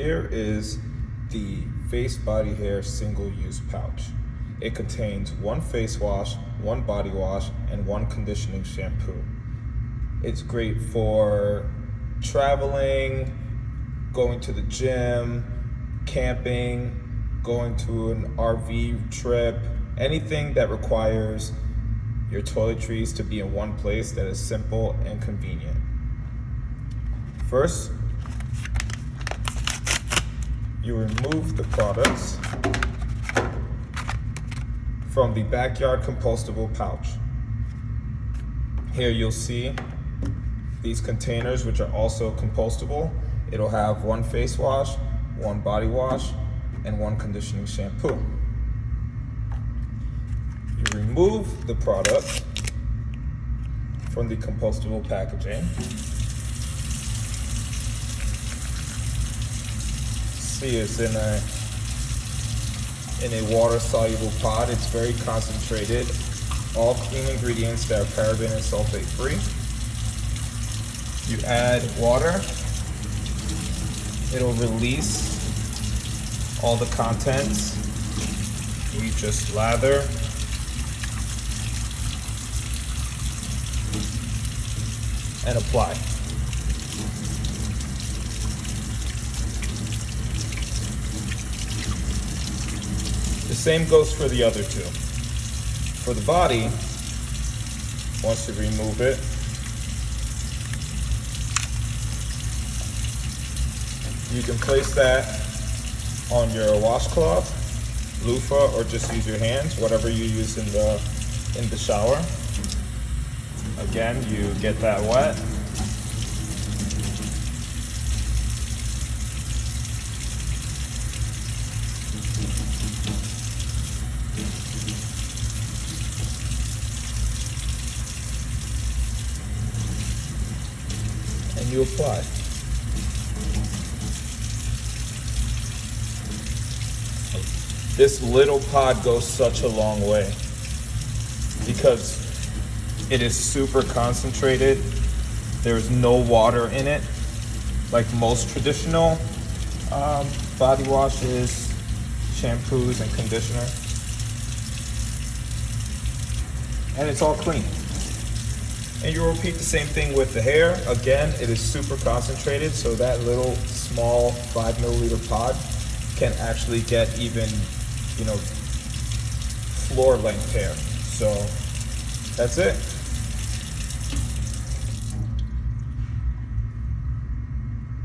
Here is the FaceBodyHair single-use pouch. It contains one face wash, one body wash, and one conditioning shampoo. It's great for traveling, going to the gym, camping, going to an RV trip, anything that requires your toiletries to be in one place that is simple and convenient. First, you remove the products from the backyard compostable pouch. Here you'll see these containers, which are also compostable. It'll have one face wash, one body wash, and one conditioning shampoo. You remove the product from the compostable packaging. See, it's in a water-soluble pod. It's very concentrated. All clean ingredients that are paraben and sulfate free. You add water. It'll release all the contents. You just lather. And apply. The same goes for the other two. For the body, once you remove it, you can place that on your washcloth, loofah, or just use your hands, whatever you use in the shower. Again, you get that wet. And you apply. This little pod goes such a long way because it is super concentrated. There's no water in it, like most traditional body washes, shampoos, and conditioner. And it's all clean. And you repeat the same thing with the hair. Again, it is super concentrated, so that little small 5 milliliter pod can actually get even, floor length hair. So that's it.